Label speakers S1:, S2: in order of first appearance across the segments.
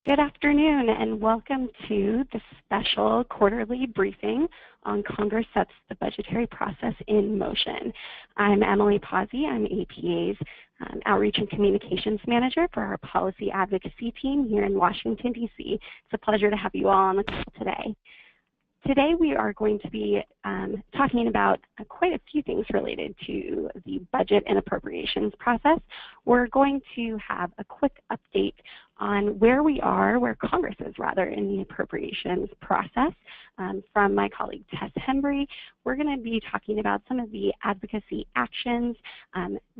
S1: Good afternoon and welcome to the special quarterly briefing on Congress Sets the Budgetary Process in Motion. I'm Emily Pazzi. I'm APA's Outreach and Communications Manager for our Policy Advocacy team here in Washington, D.C. It's a pleasure to have you all on the call today. Today we are going to be talking about quite a few things related to the budget and appropriations process. We're going to have a quick update on where Congress is rather, in the appropriations process from my colleague Tess Hembry. We're going to be talking about some of the advocacy actions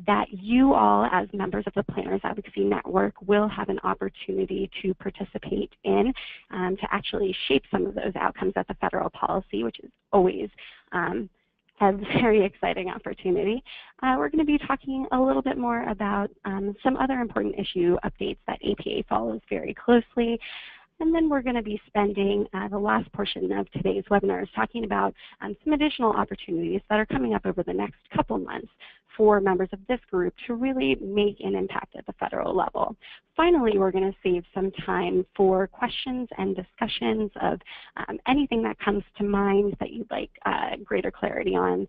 S1: that you all, as members of the Planners Advocacy Network, will have an opportunity to participate in to actually shape some of those outcomes at the federal policy, which is always a very exciting opportunity. We're going to be talking a little bit more about some other important issue updates that APA follows very closely. And then we're going to be spending the last portion of today's webinar talking about some additional opportunities that are coming up over the next couple months for members of this group to really make an impact at the federal level. Finally, we're going to save some time for questions and discussions of anything that comes to mind that you'd like greater clarity on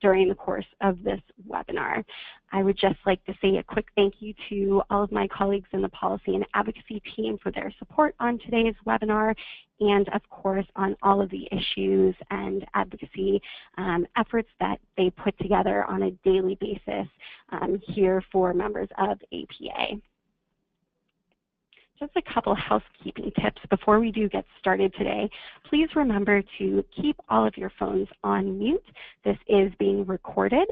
S1: during the course of this webinar. I would just like to say a quick thank you to all of my colleagues in the policy and advocacy team for their support on today's webinar, and of course on all of the issues and advocacy efforts that they put together on a daily basis here for members of APA. Just a couple housekeeping tips before we do get started today. Please remember to keep all of your phones on mute. This is being recorded.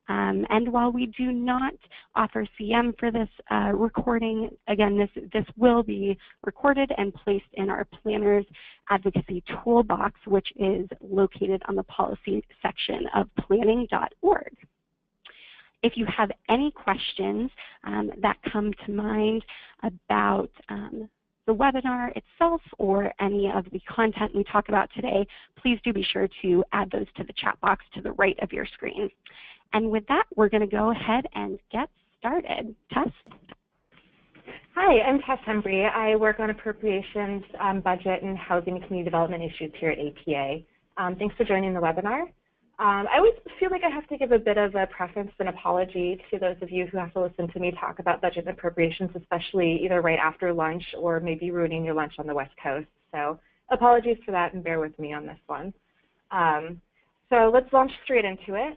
S1: And while we do not offer CM for this recording, again, this will be recorded and placed in our Planners Advocacy Toolbox, which is located on the policy section of planning.org. If you have any questions that come to mind about the webinar itself or any of the content we talk about today, please do be sure to add those to the chat box to the right of your screen. And with that, we're going to go ahead and get started. Tess?
S2: Hi, I'm Tess Hembry. I work on appropriations, budget, and housing and community development issues here at APA. Thanks for joining the webinar. I always feel like I have to give a bit of a preference and apology to those of you who have to listen to me talk about budget and appropriations, especially either right after lunch or maybe ruining your lunch on the West Coast. So apologies for that and bear with me on this one. So let's launch straight into it.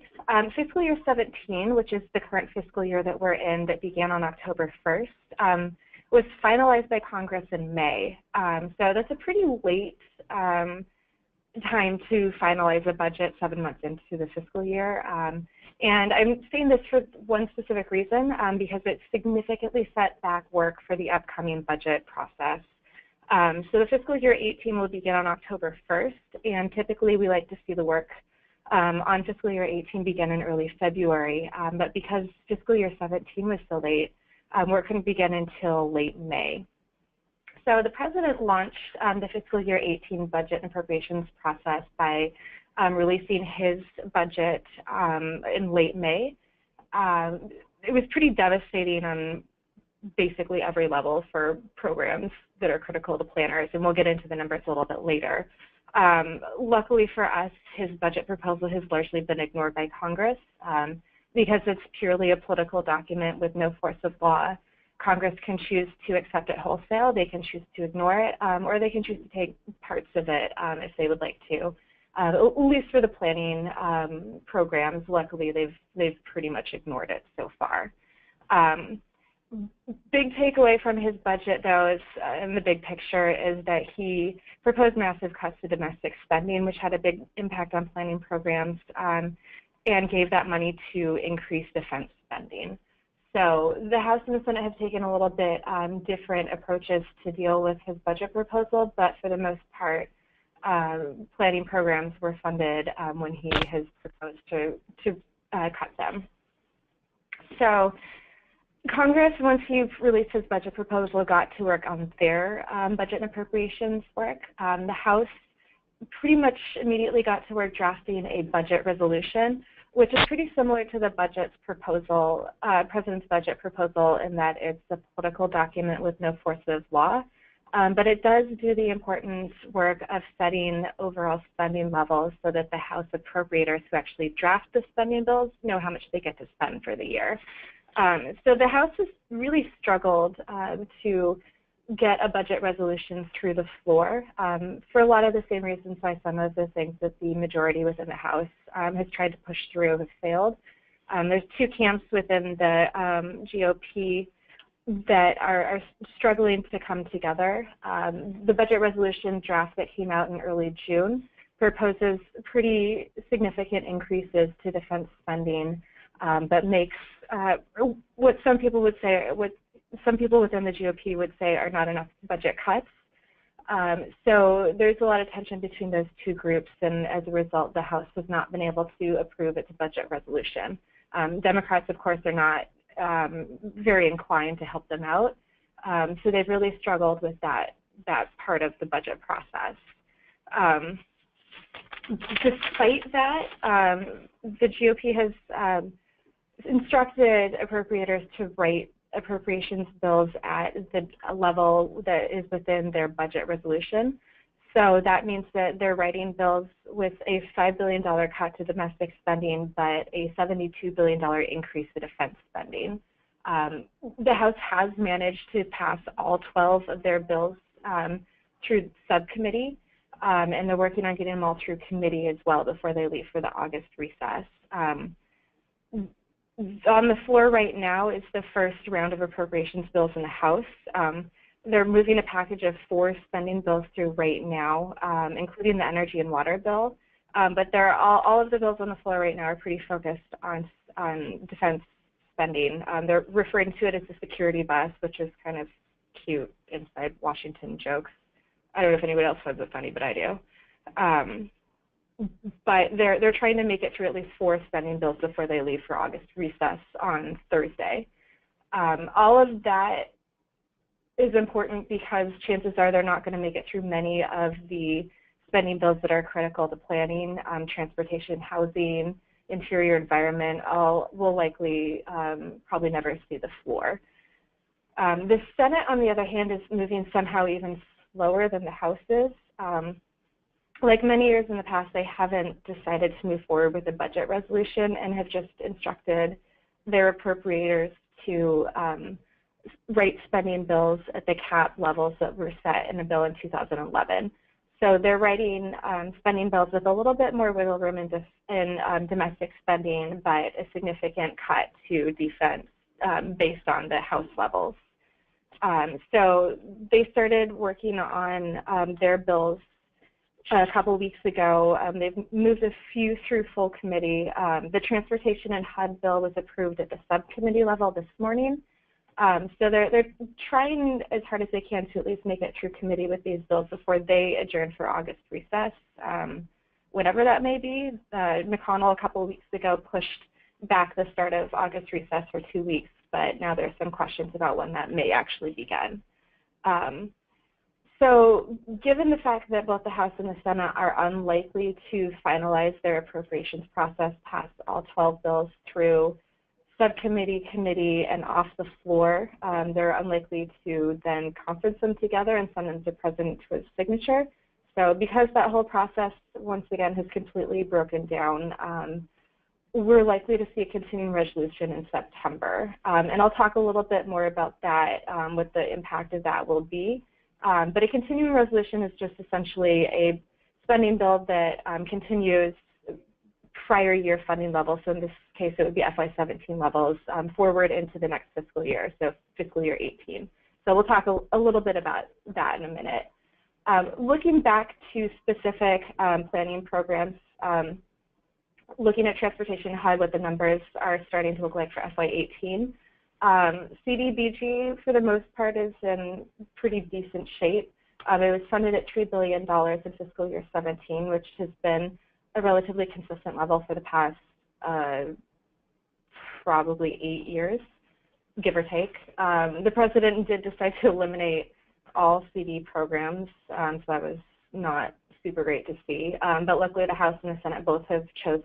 S2: Fiscal year 17, which is the current fiscal year that we're in that began on October 1st, was finalized by Congress in May. So that's a pretty late time to finalize a budget 7 months into the fiscal year. And I'm saying this for one specific reason, because it significantly set back work for the upcoming budget process. So the fiscal year 18 will begin on October 1st, and typically we like to see the work on fiscal year 18 begin in early February. But because fiscal year 17 was so late, work couldn't begin until late May. So the President launched the fiscal year 18 budget and appropriations process by releasing his budget in late May. It was pretty devastating on basically every level for programs that are critical to planners, and we'll get into the numbers a little bit later. Luckily for us, his budget proposal has largely been ignored by Congress because it's purely a political document with no force of law. Congress can choose to accept it wholesale, they can choose to ignore it, or they can choose to take parts of it if they would like to. At least for the planning programs, luckily they've pretty much ignored it so far. Big takeaway from his budget, though, is in the big picture, is that he proposed massive cuts to domestic spending, which had a big impact on planning programs, and gave that money to increase defense spending. So the House and the Senate have taken a little bit different approaches to deal with his budget proposal, but for the most part, planning programs were funded when he has proposed to cut them. So Congress, once he released his budget proposal, got to work on their budget and appropriations work. The House pretty much immediately got to work drafting a budget resolution, which is pretty similar to the budget's proposal, President's budget proposal, in that it's a political document with no force of law. But it does do the important work of setting overall spending levels so that the House appropriators who actually draft the spending bills know how much they get to spend for the year. So the House has really struggled to get a budget resolution through the floor for a lot of the same reasons why some of the things that the majority within the House has tried to push through have failed. There's two camps within the GOP that are struggling to come together. The budget resolution draft that came out in early June proposes pretty significant increases to defense spending, but makes what some people would say, what some people within the GOP would say are not enough budget cuts. So there's a lot of tension between those two groups, and as a result, the House has not been able to approve its budget resolution. Democrats, of course, are not very inclined to help them out, so they've really struggled with that part of the budget process. Despite that, the GOP has instructed appropriators to write appropriations bills at the level that is within their budget resolution. So that means that they're writing bills with a $5 billion cut to domestic spending, but a $72 billion increase to defense spending. The House has managed to pass all 12 of their bills through subcommittee, and they're working on getting them all through committee as well before they leave for the August recess. On the floor right now is the first round of appropriations bills in the House. They're moving a package of 4 spending bills through right now, including the energy and water bill. But they're all of the bills on the floor right now are pretty focused on defense spending. They're referring to it as the security bus, which is kind of cute inside Washington jokes. I don't know if anybody else finds it funny, but I do. But they're trying to make it through at least 4 spending bills before they leave for August recess on Thursday. All of that is important because chances are they're not going to make it through many of the spending bills that are critical to planning. Transportation, housing, interior environment, all will likely probably never see the floor. The Senate, on the other hand, is moving somehow even slower than the House is. Like many years in the past, they haven't decided to move forward with a budget resolution and have just instructed their appropriators to write spending bills at the cap levels that were set in a bill in 2011. So they're writing spending bills with a little bit more wiggle room in domestic spending, but a significant cut to defense based on the House levels. So they started working on their bills a couple weeks ago. They've moved a few through full committee. The Transportation and HUD bill was approved at the subcommittee level this morning. So they're trying as hard as they can to at least make it through committee with these bills before they adjourn for August recess, whatever that may be. McConnell a couple weeks ago pushed back the start of August recess for 2 weeks, but now there's some questions about when that may actually begin. So given the fact that both the House and the Senate are unlikely to finalize their appropriations process past all 12 bills through subcommittee, committee, and off the floor, they're unlikely to then conference them together and send them to President to his signature. So because that whole process, once again, has completely broken down, we're likely to see a continuing resolution in September. And I'll talk a little bit more about that, what the impact of that will be. But a continuing resolution is just essentially a spending bill that continues prior year funding levels. So in this case, it would be FY17 levels forward into the next fiscal year, so fiscal year 18. So we'll talk a little bit about that in a minute. Looking back to specific planning programs, looking at transportation HUD, what the numbers are starting to look like for FY18. CDBG, for the most part, is in pretty decent shape. It was funded at $3 billion in fiscal year 17, which has been a relatively consistent level for the past probably 8 years, give or take. The president did decide to eliminate all CD programs, so that was not super great to see. But luckily, the House and the Senate both have chose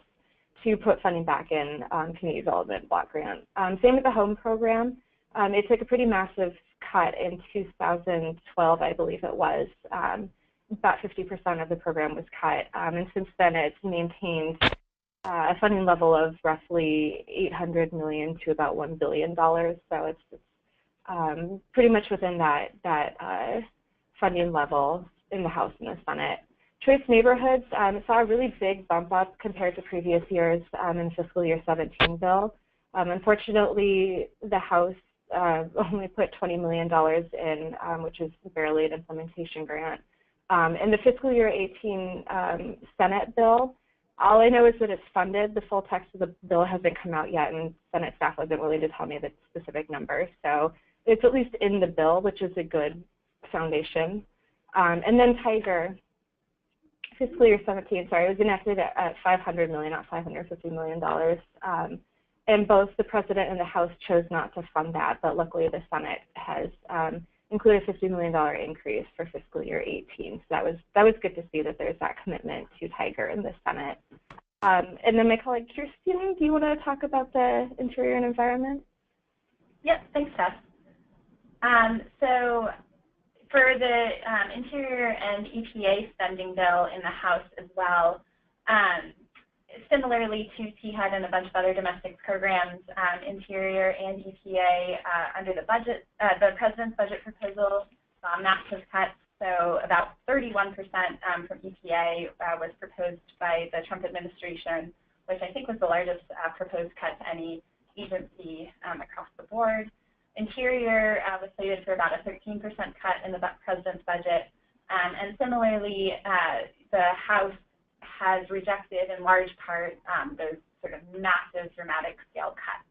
S2: to put funding back in community development block grant. Same with the home program. It took a pretty massive cut in 2012, I believe it was. About 50% of the program was cut, and since then it's maintained a funding level of roughly $800 million to about $1 billion. So it's pretty much within that funding level in the House and the Senate. Choice neighborhoods saw a really big bump up compared to previous years in fiscal year 17 bill. Unfortunately, the House only put $20 million in, which is barely an implementation grant. In the fiscal year 18 Senate bill, all I know is that it's funded. The full text of the bill hasn't come out yet, and Senate staff wasn't willing to tell me the specific numbers. So it's at least in the bill, which is a good foundation. And then Tiger, fiscal year 17, sorry, it was enacted at $500 million, not $550 million. And both the President and the House chose not to fund that, but luckily the Senate has included a $50 million increase for fiscal year 18. So that was good to see that there's that commitment to Tiger in the Senate. And then my colleague Kirsten, do you want to talk about the Interior and Environment?
S3: Yep, thanks, Tess. So for the Interior and EPA spending bill in the House as well, similarly to THUD and a bunch of other domestic programs, Interior and EPA under the budget, the President's budget proposal saw massive cuts. So about 31% from EPA was proposed by the Trump administration, which I think was the largest proposed cut to any agency across the board. Interior was slated for about a 13% cut in the President's budget. And similarly, the House has rejected in large part those sort of massive dramatic scale cuts.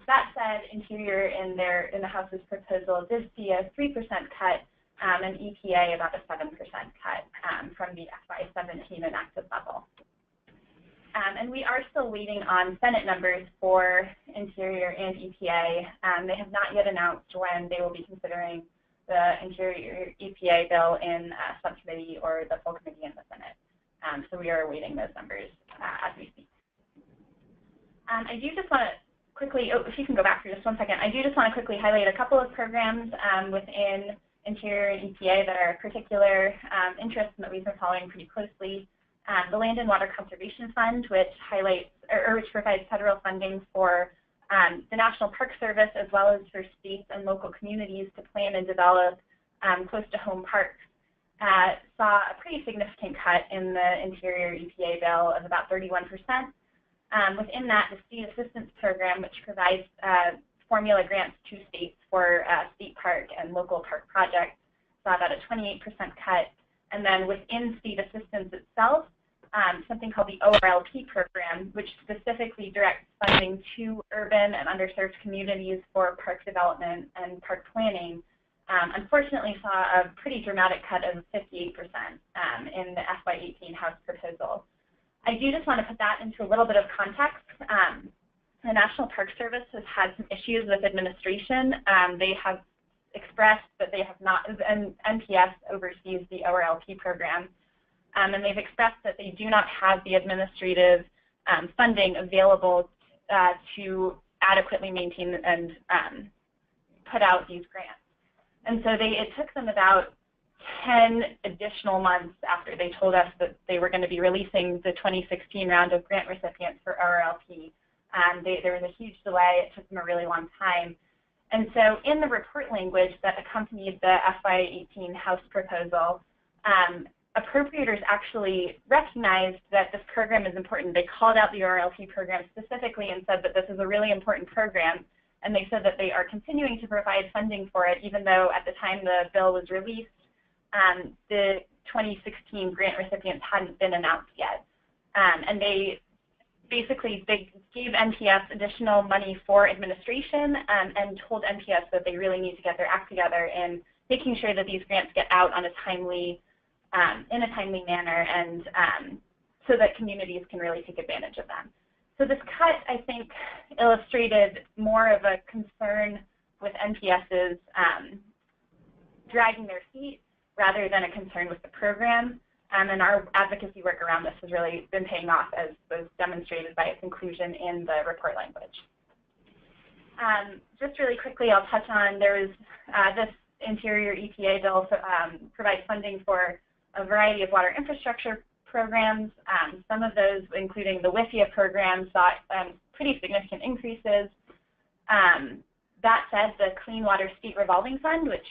S3: That said, Interior in the House's proposal did see a 3% cut and EPA about a 7% cut from the FY17 enacted level. And we are still waiting on Senate numbers for Interior and EPA. They have not yet announced when they will be considering the Interior EPA bill in subcommittee or the full committee in the Senate. So we are awaiting those numbers as we speak. I do just want to quickly, if you can go back for just one second, I do just want to quickly highlight a couple of programs within Interior and EPA that are of particular interest and that we've been following pretty closely. The Land and Water Conservation Fund, which highlights or which provides federal funding for the National Park Service as well as for states and local communities to plan and develop close to home parks, saw a pretty significant cut in the Interior EPA bill of about 31%. Within that, the State Assistance Program, which provides formula grants to states for state park and local park projects, saw about a 28% cut. And then within state assistance itself, something called the ORLP program, which specifically directs funding to urban and underserved communities for park development and park planning, unfortunately saw a pretty dramatic cut of 58% in the FY18 House proposal. I do just want to put that into a little bit of context. The National Park Service has had some issues with administration. They have expressed that they have not, and NPS oversees the ORLP program, and they've expressed that they do not have the administrative funding available to adequately maintain and put out these grants. And so it took them about 10 additional months after they told us that they were going to be releasing the 2016 round of grant recipients for ORLP. There was a huge delay. It took them a really long time. And so in the report language that accompanied the FY18 House proposal, appropriators actually recognized that this program is important. They called out the ORLP program specifically and said that this is a really important program. And they said that they are continuing to provide funding for it, even though at the time the bill was released, the 2016 grant recipients hadn't been announced yet. And they gave NPS additional money for administration and told NPS that they really need to get their act together in making sure that these grants get out on a timely, in a timely manner, and so that communities can really take advantage of them. So this cut, I think, illustrated more of a concern with NPS's dragging their feet rather than a concern with the program. And our advocacy work around this has really been paying off, as was demonstrated by its inclusion in the report language. Just really quickly, I'll touch on this Interior EPA bill provides funding for a variety of water infrastructure programs. Some of those, including the WIFIA program, saw pretty significant increases. That said, the Clean Water State Revolving Fund, which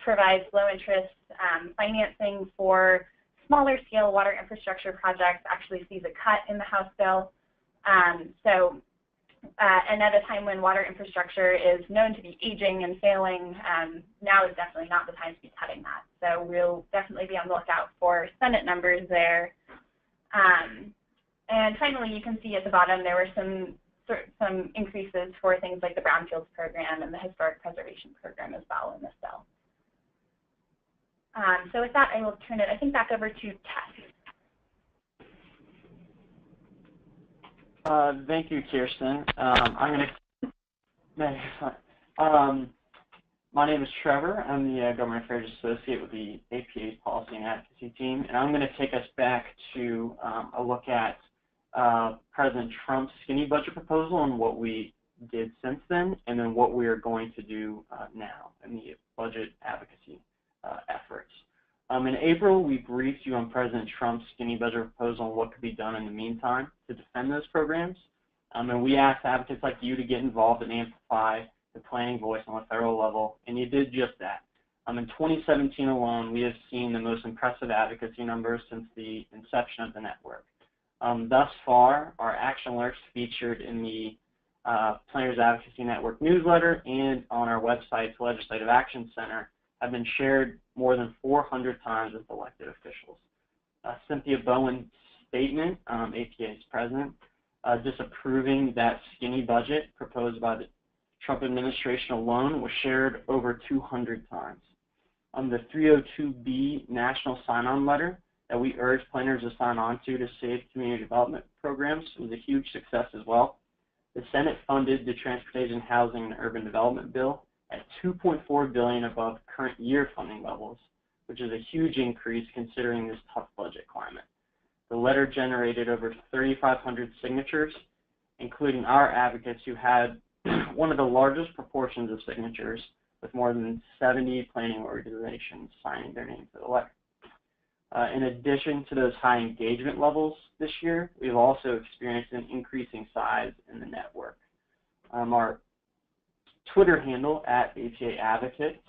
S3: provides low-interest financing for smaller-scale water infrastructure projects, actually sees a cut in the House bill. And at a time when water infrastructure is known to be aging and failing, now is definitely not the time to be cutting that. So we'll definitely be on the lookout for Senate numbers there. And finally, you can see at the bottom there were some increases for things like the Brownfields program and the Historic Preservation program as well in this bill. So with that, I will turn it, I think, back over to Tess.
S4: Thank you, Kirsten. My name is Trevor. I'm the Government Affairs Associate with the APA's Policy and Advocacy team, and I'm going to take us back to a look at President Trump's skinny budget proposal and what we did since then, and then what we are going to do now in the budget advocacy efforts. In April, we briefed you on President Trump's skinny budget proposal and what could be done in the meantime to defend those programs. And we asked advocates like you to get involved and amplify the planning voice on a federal level, and you did just that. In 2017 alone, we have seen the most impressive advocacy numbers since the inception of the network. Thus far, our action alerts featured in the Planners Advocacy Network newsletter and on our website's Legislative Action Center have been shared more than 400 times with elected officials. Cynthia Bowen's statement, APA's president, disapproving that skinny budget proposed by the Trump administration alone was shared over 200 times. The 302B national sign-on letter that we urge planners to sign on to save community development programs was a huge success as well. The Senate funded the Transportation, Housing, and Urban Development Bill at $2.4 billion above current year funding levels, which is a huge increase considering this tough budget climate. The letter generated over 3,500 signatures, including our advocates who had one of the largest proportions of signatures, with more than 70 planning organizations signing their name to the letter. In addition to those high engagement levels this year, we've also experienced an increasing size in the network. Our Twitter handle at APA Advocates,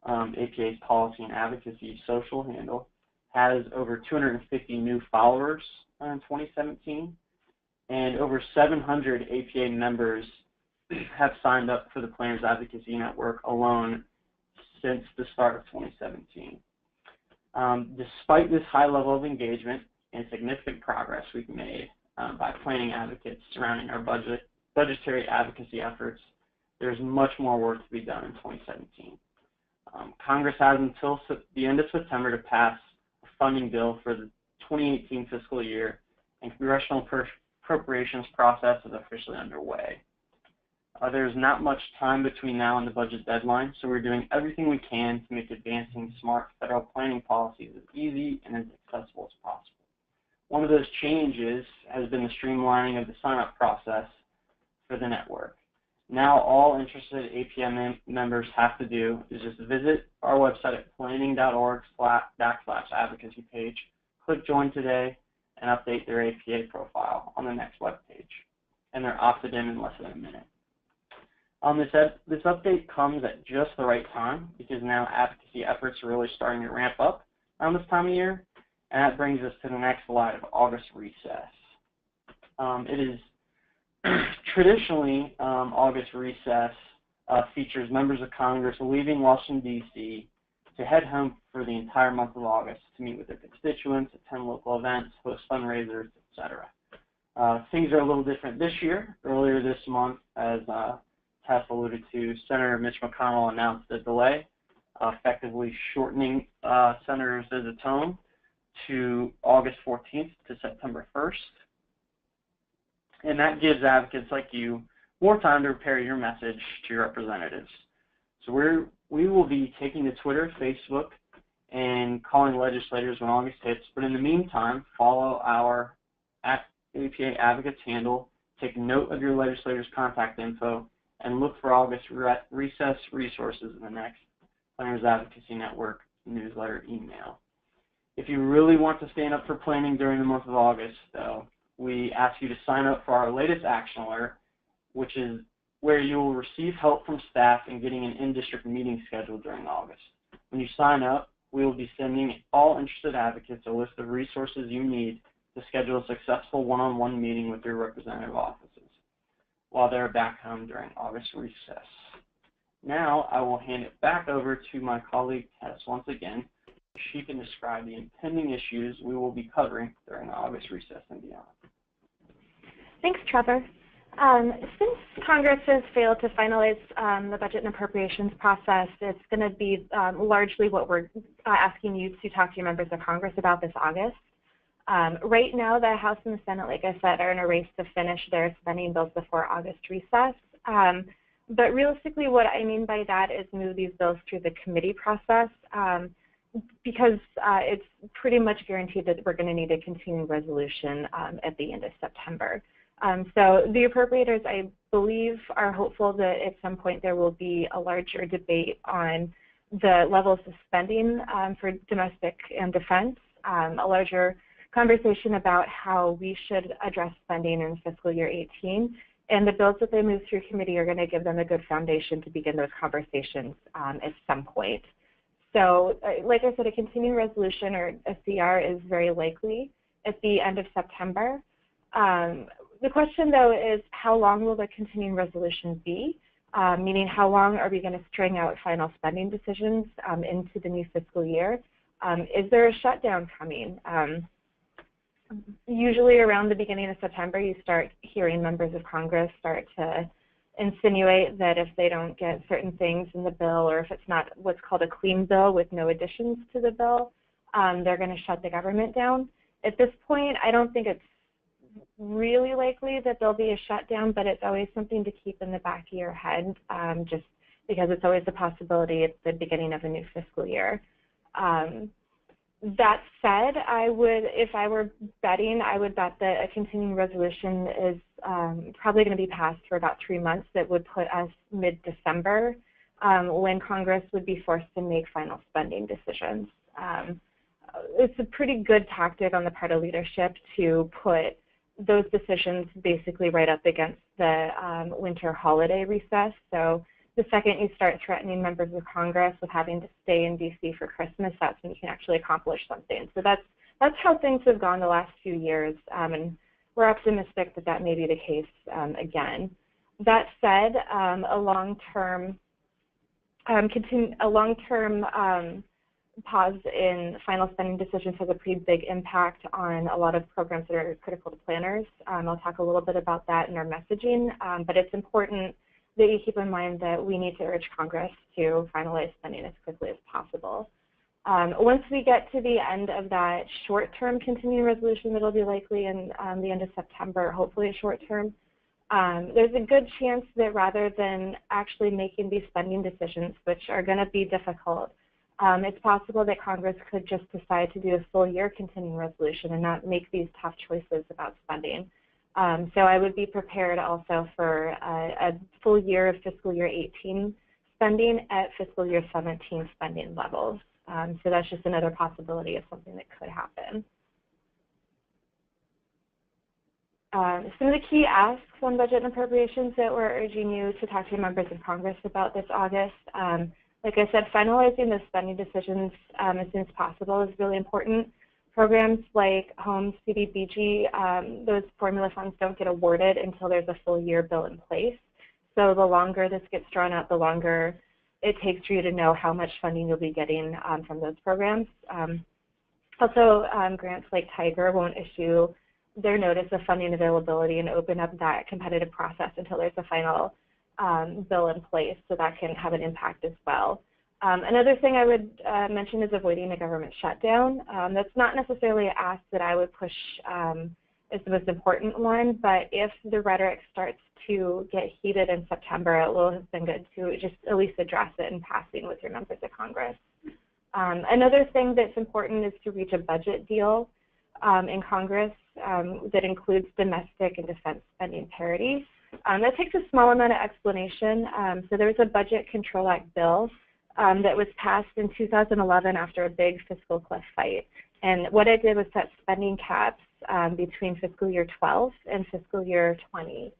S4: APA's Policy and Advocacy social handle, has over 250 new followers in 2017, and over 700 APA members have signed up for the Planners Advocacy Network alone since the start of 2017. Despite this high level of engagement and significant progress we've made by planning advocates surrounding our budgetary advocacy efforts, there's much more work to be done in 2017. Congress has until the end of September to pass a funding bill for the 2018 fiscal year, and congressional appropriations process is officially underway. There's not much time between now and the budget deadline, so we're doing everything we can to make advancing smart federal planning policies as easy and as accessible as possible. One of those changes has been the streamlining of the sign-up process for the network. Now all interested APM members have to do is just visit our website at planning.org/advocacy page, click Join Today, and update their APA profile on the next web page. And they're opted in less than a minute. This update comes at just the right time because now advocacy efforts are really starting to ramp up around this time of year, and that brings us to the next slide of August recess. It is traditionally August recess features members of Congress leaving Washington, D.C. to head home for the entire month of August to meet with their constituents, attend local events, host fundraisers, etc. Things are a little different this year. Earlier this month, as Tess alluded to, Senator Mitch McConnell announced a delay, effectively shortening Senator's visits home to August 14th to September 1st. And that gives advocates like you more time to prepare your message to your representatives. So we will be taking to Twitter, Facebook, and calling legislators when August hits. But in the meantime, follow our APA Advocates handle, take note of your legislators' contact info, and look for August recess resources in the next Planners Advocacy Network newsletter email. If you really want to stand up for planning during the month of August, though, we ask you to sign up for our latest action alert, which is where you will receive help from staff in getting an in-district meeting scheduled during August. When you sign up, we will be sending all interested advocates a list of resources you need to schedule a successful one-on-one meeting with your representative offices while they're back home during August recess. Now I will hand it back over to my colleague Tess once again. She can describe the impending issues we will be covering during the August recess and beyond.
S2: Thanks, Trevor. Since Congress has failed to finalize the budget and appropriations process, it's going to be largely what we're asking you to talk to your members of Congress about this August. Right now, the House and the Senate, like I said, are in a race to finish their spending bills before August recess. But realistically, what I mean by that is move these bills through the committee process because it's pretty much guaranteed that we're going to need a continuing resolution at the end of September. So the appropriators, I believe, are hopeful that at some point there will be a larger debate on the levels of spending for domestic and defense, a larger conversation about how we should address spending in fiscal year 18. And the bills that they move through committee are going to give them a good foundation to begin those conversations at some point. So, like I said, a continuing resolution or a CR is very likely at the end of September. The question, though, is how long will the continuing resolution be? Meaning, how long are we going to string out final spending decisions into the new fiscal year? Is there a shutdown coming? Usually around the beginning of September, you start hearing members of Congress start to insinuate that if they don't get certain things in the bill, or if it's not what's called a clean bill with no additions to the bill, they're going to shut the government down. At this point, I don't think it's really likely that there'll be a shutdown, but it's always something to keep in the back of your head, just because it's always a possibility at the beginning of a new fiscal year. That said, if I were betting, I would bet that a continuing resolution is probably going to be passed for about 3 months. That would put us mid-December when Congress would be forced to make final spending decisions. It's a pretty good tactic on the part of leadership to put those decisions basically right up against the winter holiday recess. So the second you start threatening members of Congress with having to stay in D.C. for Christmas, that's when you can actually accomplish something. So that's how things have gone the last few years, and we're optimistic that that may be the case again. That said, a long-term pause in final spending decisions has a pretty big impact on a lot of programs that are critical to planners. I'll talk a little bit about that in our messaging, but it's important that you keep in mind that we need to urge Congress to finalize spending as quickly as possible. Once we get to the end of that short-term continuing resolution that'll be likely in the end of September, hopefully a short-term, there's a good chance that rather than actually making these spending decisions, which are going to be difficult, it's possible that Congress could just decide to do a full year continuing resolution and not make these tough choices about spending. So I would be prepared also for a full year of fiscal year 18 spending at fiscal year 17 spending levels. So that's just another possibility of something that could happen. Some of the key asks on budget and appropriations that we're urging you to talk to your members of Congress about this August. Like I said, finalizing the spending decisions as soon as possible is really important. Programs like Home, CDBG, those formula funds don't get awarded until there's a full year bill in place. So the longer this gets drawn out, the longer it takes for you to know how much funding you'll be getting from those programs. Also, grants like Tiger won't issue their notice of funding availability and open up that competitive process until there's a final bill in place, so that can have an impact as well. Another thing I would mention is avoiding a government shutdown. That's not necessarily an ask that I would push as the most important one, but if the rhetoric starts to get heated in September, it will have been good to just at least address it in passing with your members of Congress. Another thing that's important is to reach a budget deal in Congress that includes domestic and defense spending parity. That takes a small amount of explanation. So there was a Budget Control Act bill that was passed in 2011 after a big fiscal cliff fight. And what it did was set spending caps between fiscal year 12 and fiscal year 20.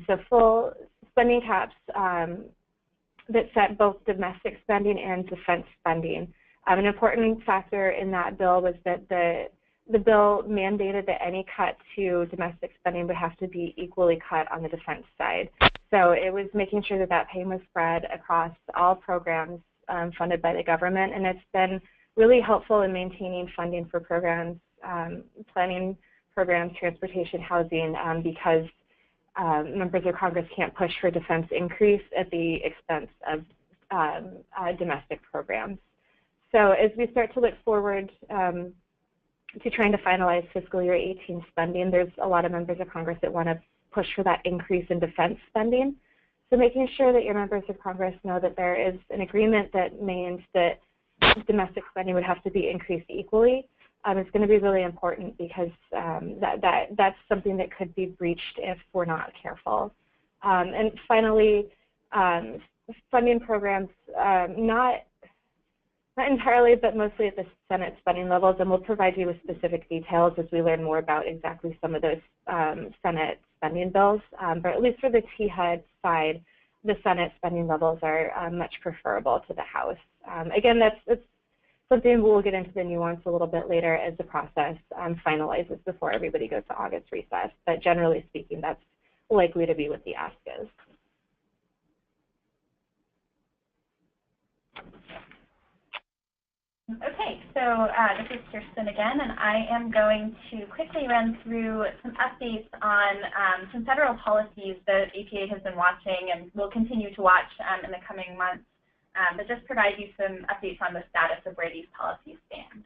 S2: So full spending caps that set both domestic spending and defense spending. An important factor in that bill was that the bill mandated that any cut to domestic spending would have to be equally cut on the defense side. So it was making sure that that pain was spread across all programs funded by the government, and it's been really helpful in maintaining funding for programs, planning programs, transportation, housing, because members of Congress can't push for defense increase at the expense of domestic programs. So as we start to look forward to trying to finalize fiscal year 18 spending, there's a lot of members of Congress that want to push for that increase in defense spending. So making sure that your members of Congress know that there is an agreement that means that domestic spending would have to be increased equally is going to be really important, because that's something that could be breached if we're not careful. And finally, funding programs, not entirely, but mostly at the Senate spending levels, and we'll provide you with specific details as we learn more about exactly some of those Senate spending bills. But at least for the THUD side, the Senate spending levels are much preferable to the House. Again, that's something we'll get into the nuance a little bit later as the process finalizes before everybody goes to August recess. But generally speaking, that's likely to be what the ask is.
S3: Okay, so this is Kirsten again, and I am going to quickly run through some updates on some federal policies that APA has been watching and will continue to watch in the coming months, but just provide you some updates on the status of where these policies stand.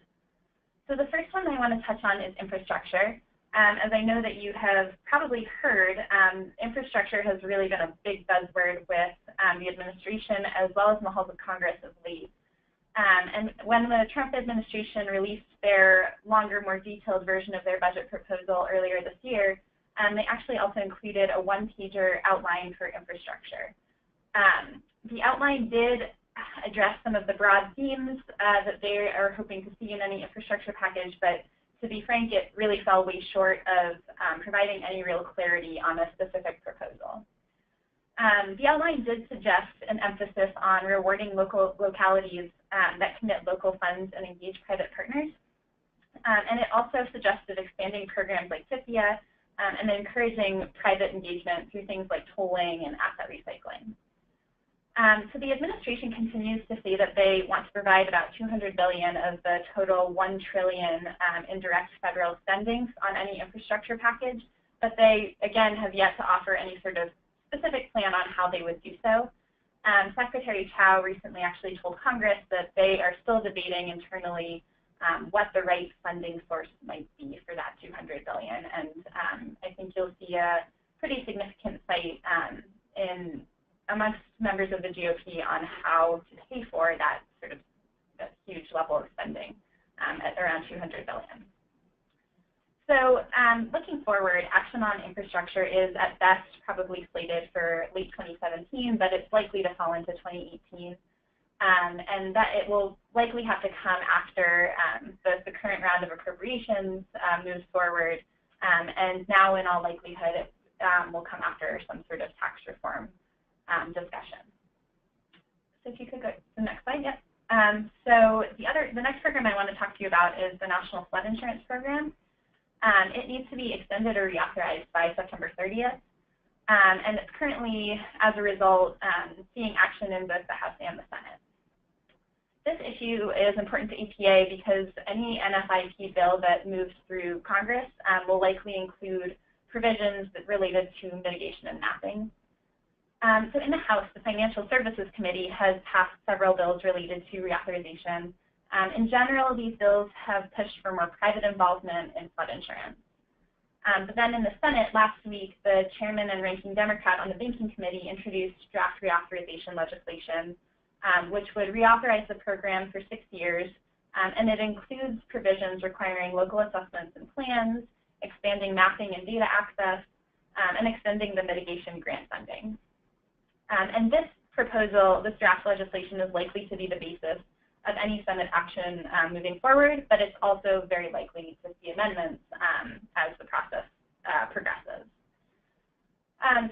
S3: So the first one I want to touch on is infrastructure. As I know that you have probably heard, infrastructure has really been a big buzzword with the administration as well as in the halls of Congress of late. And when the Trump administration released their longer, more detailed version of their budget proposal earlier this year, they actually also included a one-pager outline for infrastructure. The outline did address some of the broad themes that they are hoping to see in any infrastructure package, but to be frank, it really fell way short of providing any real clarity on a specific proposal. The outline did suggest an emphasis on rewarding localities that commit local funds and engage private partners. And it also suggested expanding programs like TIFIA and encouraging private engagement through things like tolling and asset recycling. So the administration continues to say that they want to provide about $200 billion of the total $1 trillion in direct federal spending on any infrastructure package, but they, again, have yet to offer any sort of specific plan on how they would do so. Secretary Chow recently actually told Congress that they are still debating internally what the right funding source might be for that $200 billion, and I think you'll see a pretty significant fight amongst members of the GOP on how to pay for that sort of huge level of spending at around $200 billion. So looking forward, action on infrastructure is at best probably slated for late 2017, but it's likely to fall into 2018. And that it will likely have to come after the current round of appropriations moves forward. And now, in all likelihood, it will come after some sort of tax reform discussion. So if you could go to the next slide, yep. So the next program I want to talk to you about is the National Flood Insurance Program. It needs to be extended or reauthorized by September 30th. And it's currently, as a result, seeing action in both the House and the Senate. This issue is important to EPA because any NFIP bill that moves through Congress will likely include provisions related to mitigation and mapping. So in the House, the Financial Services Committee has passed several bills related to reauthorization. In general, these bills have pushed for more private involvement in flood insurance. But then in the Senate last week, the chairman and ranking Democrat on the Banking Committee introduced draft reauthorization legislation, which would reauthorize the program for 6 years, and it includes provisions requiring local assessments and plans, expanding mapping and data access, and extending the mitigation grant funding. And this proposal, this draft legislation, is likely to be the basis of any Senate action moving forward, but it's also very likely to see amendments as the process progresses.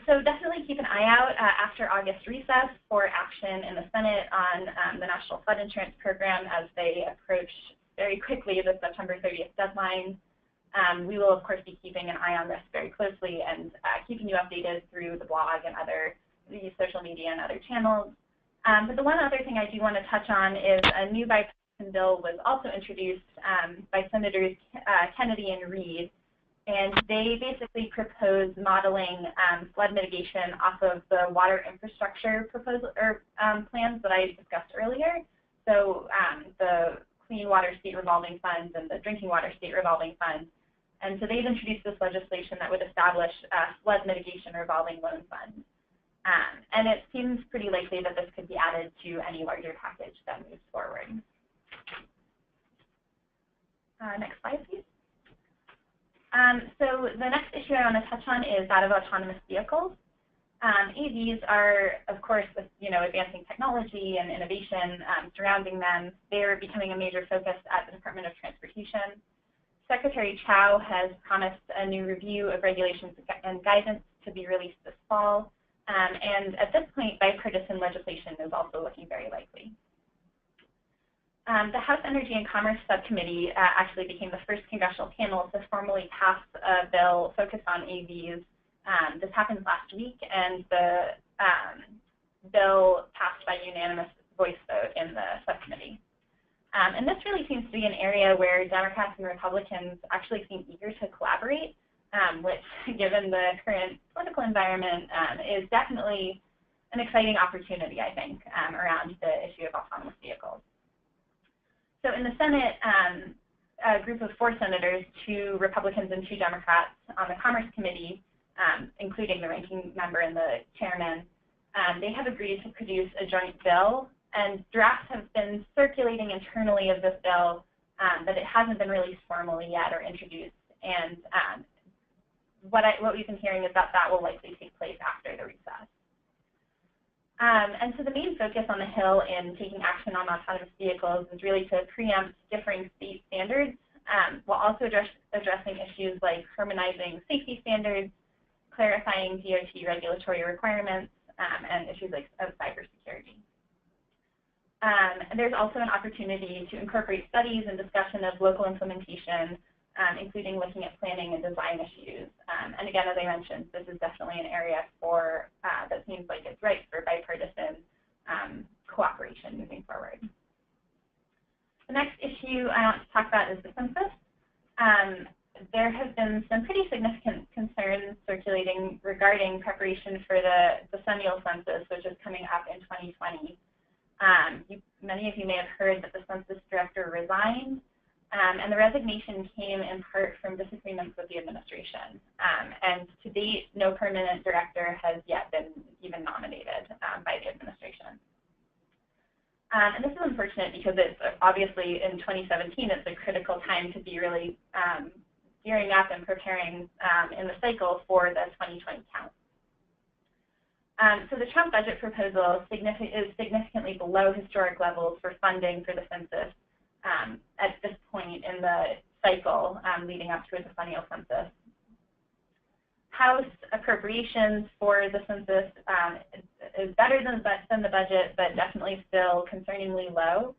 S3: So definitely keep an eye out after August recess for action in the Senate on the National Flood Insurance Program as they approach very quickly the September 30th deadline. We will, of course, be keeping an eye on this very closely and keeping you updated through the blog and the social media and other channels. But the one other thing I do want to touch on is a new bipartisan bill was also introduced by Senators Kennedy and Reed, and they basically propose modeling flood mitigation off of the water infrastructure proposal or plans that I discussed earlier. So the Clean Water State Revolving Funds and the Drinking Water State Revolving Funds. And so they've introduced this legislation that would establish a flood mitigation revolving loan fund. And it seems pretty likely that this could be added to any larger package that moves forward. Next slide, please. So the next issue I want to touch on is that of autonomous vehicles. AVs are, of course, with advancing technology and innovation surrounding them, they're becoming a major focus at the Department of Transportation. Secretary Chow has promised a new review of regulations and guidance to be released this fall. And at this point, bipartisan legislation is also looking very likely. The House Energy and Commerce Subcommittee actually became the first congressional panel to formally pass a bill focused on AVs. This happened last week, and the bill passed by unanimous voice vote in the subcommittee. And this really seems to be an area where Democrats and Republicans actually seem eager to collaborate, which, given the current political environment, is definitely an exciting opportunity, I think, around the issue of autonomous vehicles. So in the Senate, a group of 4 senators, 2 Republicans and 2 Democrats on the Commerce Committee, including the ranking member and the chairman, they have agreed to produce a joint bill, and drafts have been circulating internally of this bill, but it hasn't been released formally yet or introduced. And what we've been hearing is that will likely take place after the recess. And so the main focus on the Hill in taking action on autonomous vehicles is really to preempt differing state standards, while also addressing issues like harmonizing safety standards, clarifying DOT regulatory requirements, and issues like of cybersecurity. There's also an opportunity to incorporate studies and discussion of local implementation, including looking at planning and design issues. And again, as I mentioned, this is definitely an area that seems like it's right for bipartisan cooperation moving forward. The next issue I want to talk about is the census. There have been some pretty significant concerns circulating regarding preparation for the decennial census, which is coming up in 2020. Many of you may have heard that the census director resigned, and the resignation came in part from disagreements with the administration. And to date, no permanent director has yet been even nominated by the administration. And this is unfortunate because it's obviously in 2017, it's a critical time to be really gearing up and preparing in the cycle for the 2020 count. So the Trump budget proposal is significantly below historic levels for funding for the census at this point in the cycle leading up to a decennial census. House appropriations for the census is better than the budget, but definitely still concerningly low.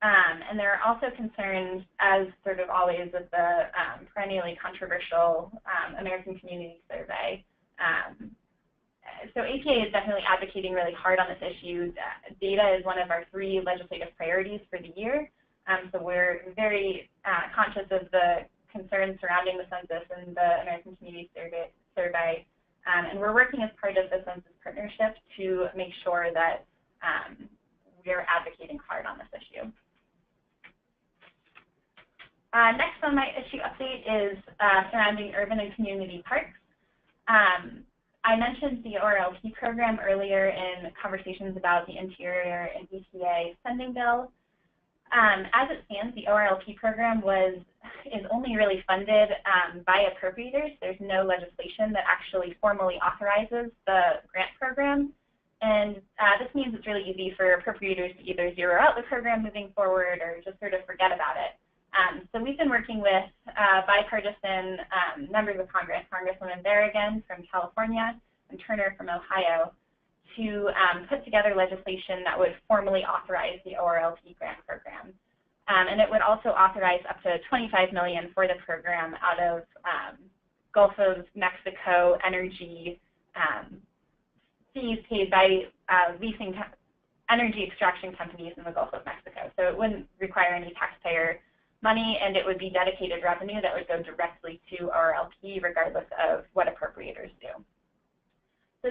S3: And there are also concerns, as sort of always with the perennially controversial American Community Survey. So APA is definitely advocating really hard on this issue. Data is one of our 3 legislative priorities for the year. So we're very conscious of the concerns surrounding the census and the American Community Survey. And we're working as part of the Census Partnership to make sure that we're advocating hard on this issue. Next on my issue update is surrounding urban and community parks. I mentioned the ORLP program earlier in conversations about the Interior and EPA spending bill. As it stands, the ORLP program was is only really funded by appropriators. There's no legislation that actually formally authorizes the grant program. And this means it's really easy for appropriators to either zero out the program moving forward or just sort of forget about it. So we've been working with bipartisan members of Congress, Congresswoman Berrigan from California and Turner from Ohio, to put together legislation that would formally authorize the ORLP grant program. And it would also authorize up to $25 million for the program out of Gulf of Mexico energy fees paid by leasing energy extraction companies in the Gulf of Mexico. So it wouldn't require any taxpayer money, and it would be dedicated revenue that would go directly to ORLP regardless of what appropriators do.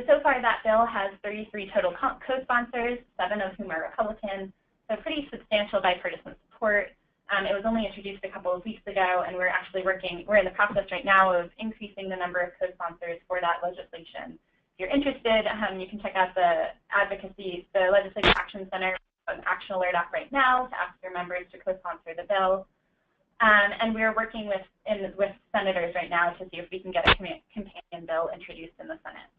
S3: So far that bill has 33 total co-sponsors, 7 of whom are Republicans, so pretty substantial bipartisan support. It was only introduced a couple of weeks ago, and we're in the process right now of increasing the number of co-sponsors for that legislation. If you're interested, you can check out the Legislative Action Center, an action alert up right now to ask your members to co-sponsor the bill. And we're working with senators right now to see if we can get a companion bill introduced in the Senate.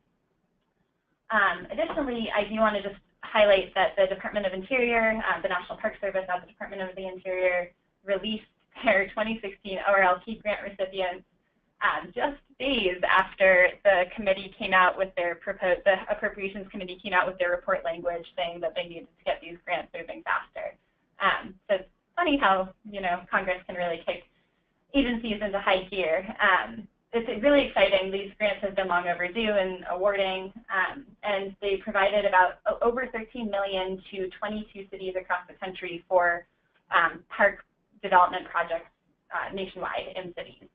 S3: Additionally, I do want to just highlight that the Department of Interior, the National Park Service at the Department of the Interior, released their 2016 ORLP grant recipients just days after the committee came out with the Appropriations Committee came out with their report language saying that they needed to get these grants moving faster. So it's funny how, Congress can really kick agencies into high gear. It's really exciting. These grants have been long overdue in awarding, and they provided about over $13 million to 22 cities across the country for park development projects nationwide in cities.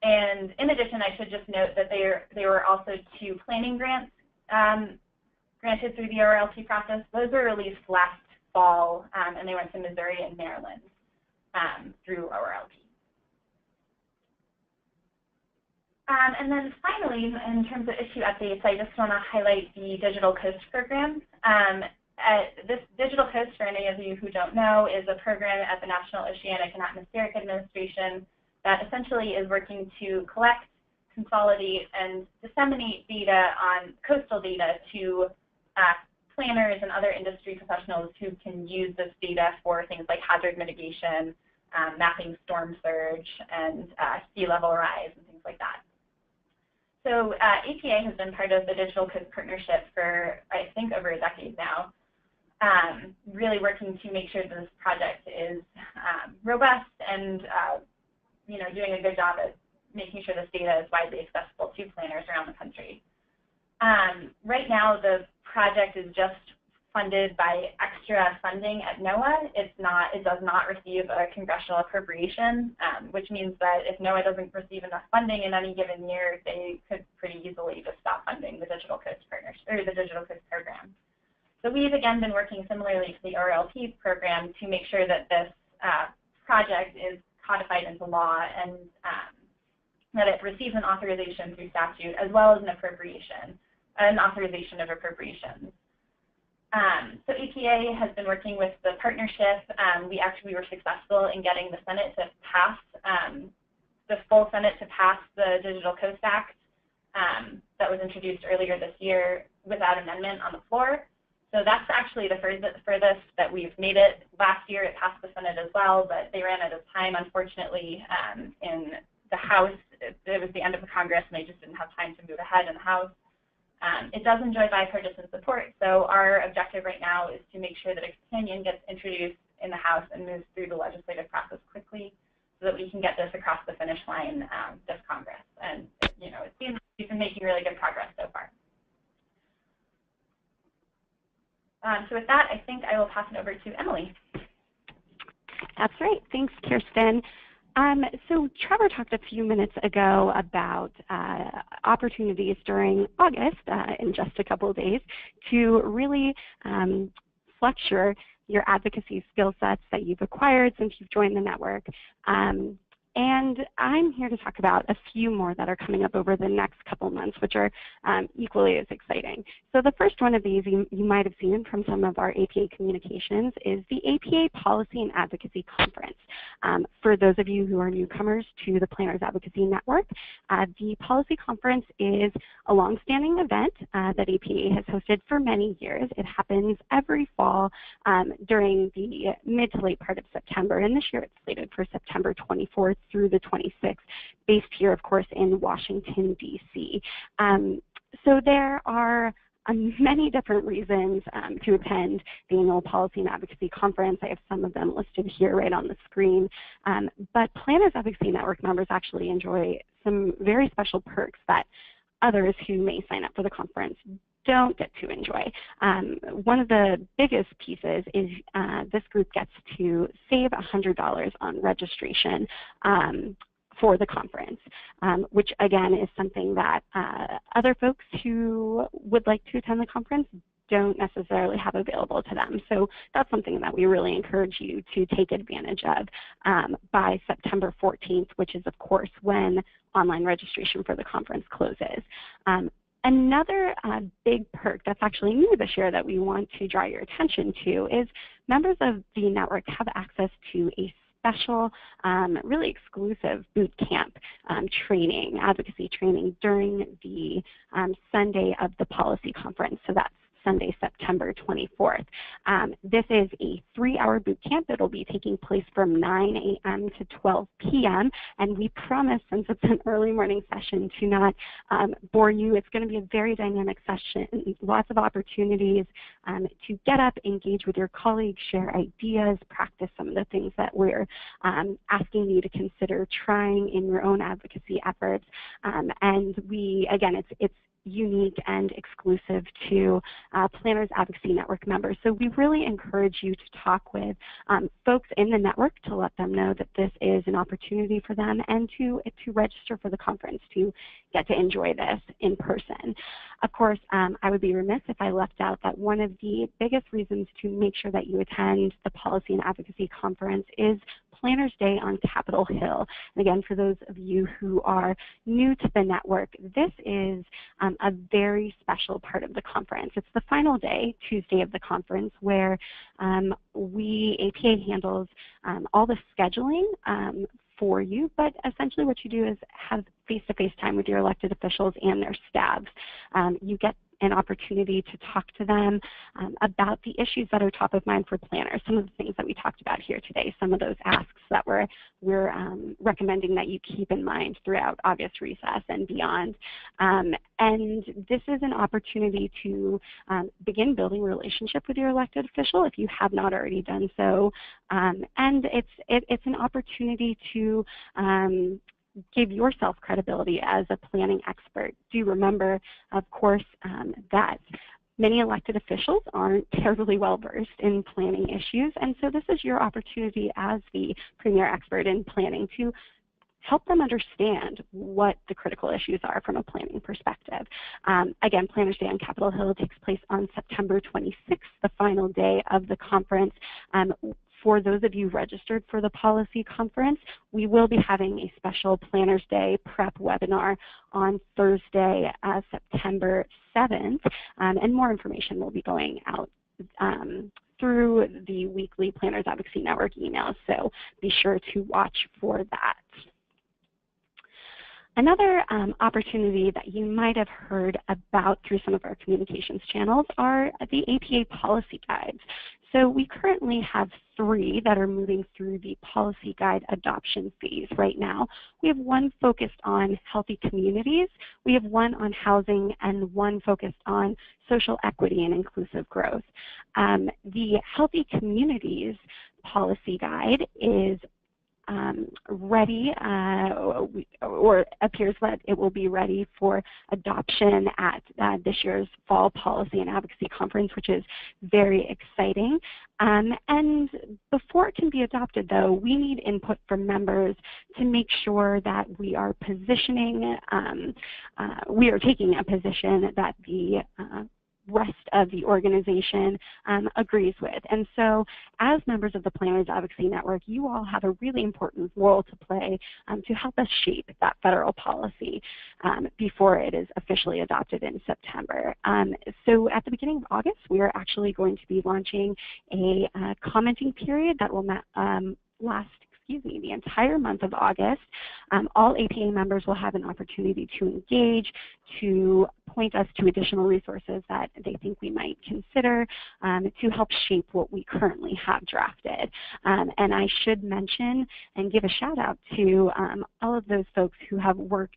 S3: And in addition, I should just note that there were also 2 planning grants granted through the ORLP process. Those were released last fall, and they went to Missouri and Maryland through ORLP. And then finally, in terms of issue updates, I just want to highlight the Digital Coast program. This Digital Coast, for any of you who don't know, is a program at the National Oceanic and Atmospheric Administration that essentially is working to collect, consolidate, and disseminate data on coastal data to planners and other industry professionals who can use this data for things like hazard mitigation, mapping storm surge, and sea level rise, and things like that. So APA has been part of the Digital Coast Partnership for, I think, over a decade now, really working to make sure that this project is robust and doing a good job at making sure this data is widely accessible to planners around the country. Right now, the project is just funded by extra funding at NOAA. It does not receive a congressional appropriation, which means that if NOAA doesn't receive enough funding in any given year, they could pretty easily just stop funding the Digital Coast Partnership or the Digital Coast program. So we've again been working similarly to the ORLP program to make sure that this project is codified into law and that it receives an authorization through statute as well as an authorization of appropriations. So EPA has been working with the partnership. We were successful in getting the Senate to pass, the full Senate to pass the Digital Coast Act that was introduced earlier this year without amendment on the floor. So that's actually the furthest that we've made it. Last year it passed the Senate as well, but they ran out of time, unfortunately, in the House. It was the end of the Congress, and they just didn't have time to move ahead in the House. It does enjoy bipartisan support, so our objective right now is to make sure that a companion gets introduced in the House and moves through the legislative process quickly so that we can get this across the finish line this Congress. And, it seems we've been making really good progress so far. So with that, I think I will pass it over to Emily.
S1: That's right. Thanks, Kirsten. So Trevor talked a few minutes ago about opportunities during August, in just a couple of days, to really flex your advocacy skill sets that you've acquired since you've joined the network. And I'm here to talk about a few more that are coming up over the next couple months, which are equally as exciting. So the first one of these you might have seen from some of our APA communications is the APA Policy and Advocacy Conference. For those of you who are newcomers to the Planners Advocacy Network, the Policy Conference is a long-standing event that APA has hosted for many years. It happens every fall during the mid to late part of September, and this year it's slated for September 24th through the 26th, based here, of course, in Washington, D.C. So there are many different reasons to attend the annual Policy and Advocacy Conference. I have some of them listed here right on the screen. But Planners Advocacy Network members actually enjoy some very special perks that others who may sign up for the conference don't get to enjoy. One of the biggest pieces is this group gets to save $100 on registration for the conference, which again is something that other folks who would like to attend the conference don't necessarily have available to them. So that's something that we really encourage you to take advantage of by September 14th, which is of course when online registration for the conference closes. Another big perk that's actually new this year that we want to draw your attention to is members of the network have access to a special, really exclusive boot camp training, advocacy training during the Sunday of the policy conference. So that's Sunday, September 24th. This is a 3-hour boot camp that will be taking place from 9 a.m. to 12 p.m. And we promise, since it's an early morning session, to not bore you. It's going to be a very dynamic session, lots of opportunities to get up, engage with your colleagues, share ideas, practice some of the things that we're asking you to consider trying in your own advocacy efforts. And we, again, it's unique and exclusive to Planners Advocacy Network members. So we really encourage you to talk with folks in the network to let them know that this is an opportunity for them and to register for the conference, to get to enjoy this in person. Of course, I would be remiss if I left out that one of the biggest reasons to make sure that you attend the Policy and Advocacy Conference is Planners Day on Capitol Hill. And again, for those of you who are new to the network, this is a very special part of the conference. It's the final day, Tuesday of the conference, where APA handles all the scheduling for you, but essentially what you do is have face-to-face time with your elected officials and their staffs. You get an opportunity to talk to them about the issues that are top of mind for planners, some of the things that we talked about here today, some of those asks that we're recommending that you keep in mind throughout August recess and beyond. And this is an opportunity to begin building a relationship with your elected official if you have not already done so. And it's an opportunity to give yourself credibility as a planning expert. Do remember, of course, that many elected officials aren't terribly well versed in planning issues, and so this is your opportunity as the premier expert in planning to help them understand what the critical issues are from a planning perspective. Again, Planners Day on Capitol Hill takes place on September 26th, the final day of the conference. For those of you registered for the policy conference, we will be having a special Planners Day prep webinar on Thursday, September 7th, and more information will be going out through the weekly Planners Advocacy Network emails, so be sure to watch for that. Another opportunity that you might have heard about through some of our communications channels are the APA policy guides. So we currently have 3 that are moving through the policy guide adoption phase right now. We have one focused on healthy communities, we have one on housing, and one focused on social equity and inclusive growth. The healthy communities policy guide is ready, or appears that it will be ready for adoption at this year's Fall Policy and Advocacy Conference, which is very exciting. And before it can be adopted, though, we need input from members to make sure that we are positioning, we are taking a position that the rest of the organization agrees with. And so as members of the Planners Advocacy Network, you all have a really important role to play to help us shape that federal policy before it is officially adopted in September. So at the beginning of August, we are actually going to be launching a commenting period that will last the entire month of August. All APA members will have an opportunity to engage, to point us to additional resources that they think we might consider to help shape what we currently have drafted. And I should mention and give a shout out to all of those folks who have worked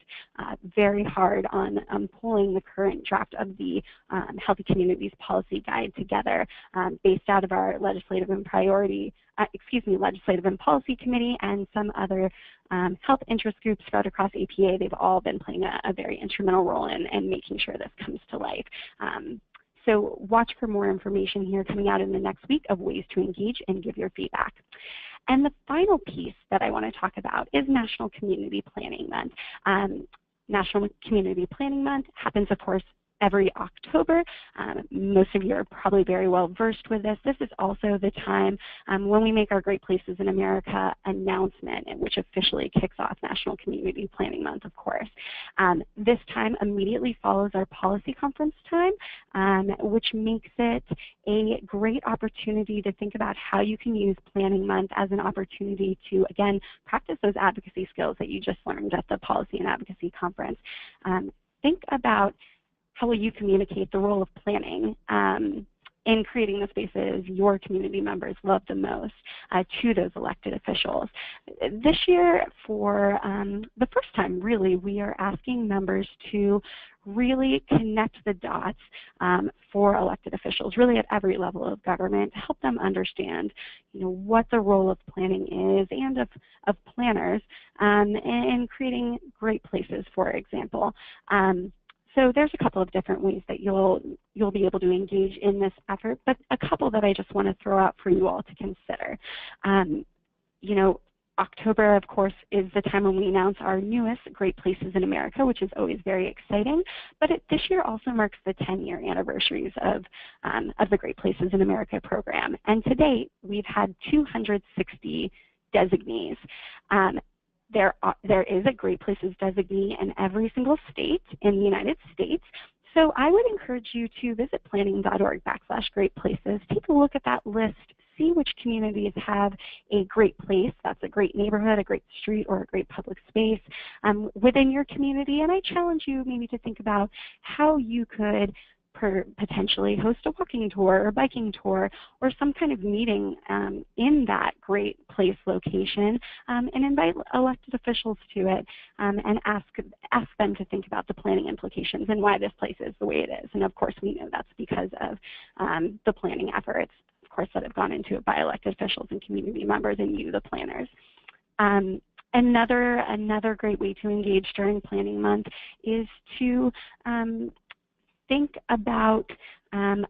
S1: very hard on pulling the current draft of the Healthy Communities Policy Guide together based out of our Legislative and Policy Committee and some other health interest groups spread across APA. They've all been playing a very instrumental role in making sure this comes to life. So watch for more information here coming out in the next week of ways to engage and give your feedback. And the final piece that I want to talk about is National Community Planning Month. National Community Planning Month happens, of course, every October. Most of you are probably very well versed with this. This is also the time when we make our Great Places in America announcement, which officially kicks off National Community Planning Month, of course. This time immediately follows our policy conference time, which makes it a great opportunity to think about how you can use Planning Month as an opportunity to, again, practice those advocacy skills that you just learned at the Policy and Advocacy Conference. Think about how will you communicate the role of planning in creating the spaces your community members love the most to those elected officials. This year, for the first time, really, we are asking members to really connect the dots for elected officials, really at every level of government, to help them understand, what the role of planning is and of planners in creating great places, for example. So there's a couple of different ways that you'll be able to engage in this effort, but a couple that I just want to throw out for you all to consider. October, of course, is the time when we announce our newest Great Places in America, which is always very exciting. But this year also marks the 10-year anniversaries of the Great Places in America program. And to date, we've had 260 designees. There is a Great Places designee in every single state in the United States. So I would encourage you to visit planning.org/Great Places. Take a look at that list. See which communities have a great place, that's a great neighborhood, a great street, or a great public space within your community. And I challenge you maybe to think about how you could potentially host a walking tour or biking tour or some kind of meeting in that great place location and invite elected officials to it and ask them to think about the planning implications and why this place is the way it is. And of course, we know that's because of the planning efforts, of course, that have gone into it by elected officials and community members and you, the planners. Another great way to engage during Planning Month is to think about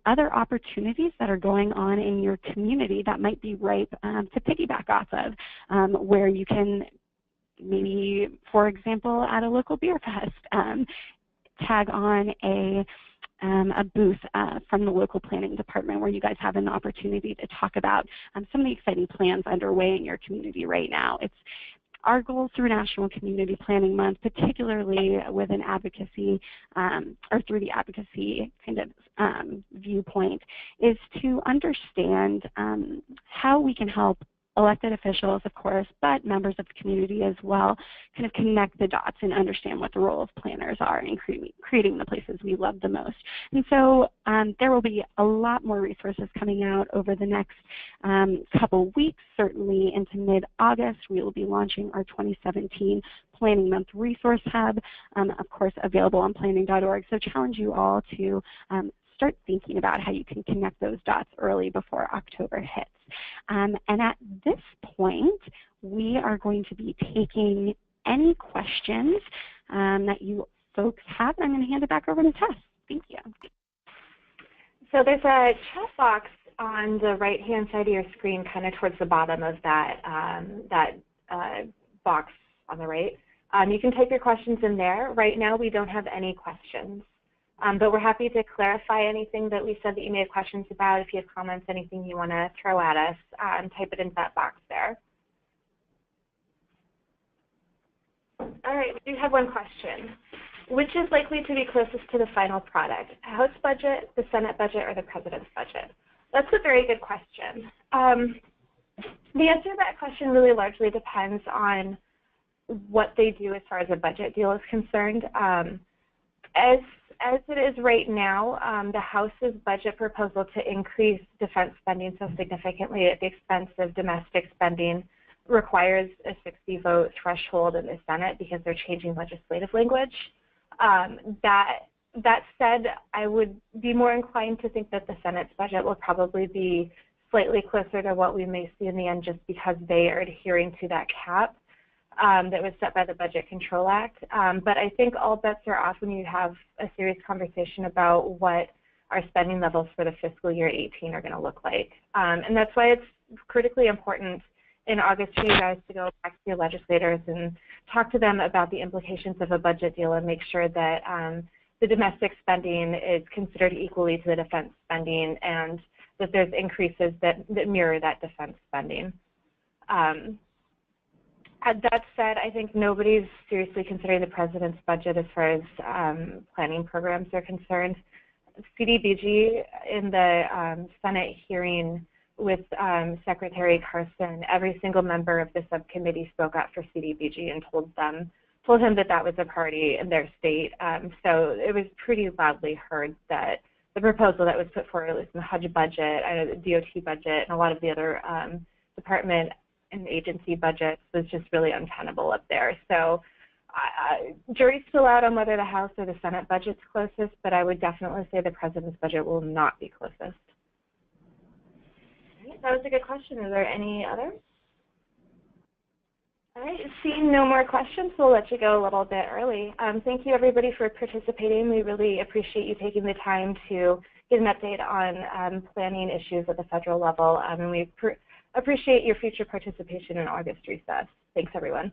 S1: other opportunities that are going on in your community that might be ripe to piggyback off of, where you can maybe, for example, at a local beer fest, tag on a booth from the local planning department where you guys have an opportunity to talk about some of the exciting plans underway in your community right now. It's our goal through National Community Planning Month, particularly with an advocacy or through the advocacy kind of viewpoint, is to understand how we can help elected officials, of course, but members of the community as well, kind of connect the dots and understand what the role of planners are in creating the places we love the most. And so there will be a lot more resources coming out over the next couple weeks, certainly into mid-August. We will be launching our 2017 Planning Month Resource Hub, of course, available on planning.org. So challenge you all to start thinking about how you can connect those dots early before October hits. And at this point, we are going to be taking any questions that you folks have. I'm going to hand it back over to Tess. Thank you.
S2: So there's a chat box on the right-hand side of your screen, kind of towards the bottom of that, box on the right. You can type your questions in there. Right now, we don't have any questions. But we're happy to clarify anything that we said that you may have questions about. If you have comments, anything you want to throw at us, type it into that box there. All right, we do have one question. Which is likely to be closest to the final product, House budget, the Senate budget, or the President's budget? That's a very good question. The answer to that question really largely depends on what they do as far as a budget deal is concerned. As it is right now, the House's budget proposal to increase defense spending so significantly at the expense of domestic spending requires a 60-vote threshold in the Senate because they're changing legislative language. That said, I would be more inclined to think that the Senate's budget will probably be slightly closer to what we may see in the end just because they are adhering to that cap that was set by the Budget Control Act. But I think all bets are off when you have a serious conversation about what our spending levels for the fiscal year 18 are going to look like. And that's why it's critically important in August for you guys to go back to your legislators and talk to them about the implications of a budget deal and make sure that the domestic spending is considered equally to the defense spending and that there's increases that mirror that defense spending. That said, I think nobody's seriously considering the President's budget as far as planning programs are concerned. CDBG in the Senate hearing with Secretary Carson, every single member of the subcommittee spoke up for CDBG and told him that that was a priority in their state. So it was pretty loudly heard that the proposal that was put forward was in the HUD budget, the DOT budget, and a lot of the other department and agency budgets was just really untenable up there. So jury's still out on whether the House or the Senate budget's closest, but I would definitely say the President's budget will not be closest. That was a good question. Are there any others? All right, seeing no more questions, we'll let you go a little bit early. Thank you, everybody, for participating. We really appreciate you taking the time to get an update on planning issues at the federal level, and we appreciate your future participation in August recess. Thanks, everyone.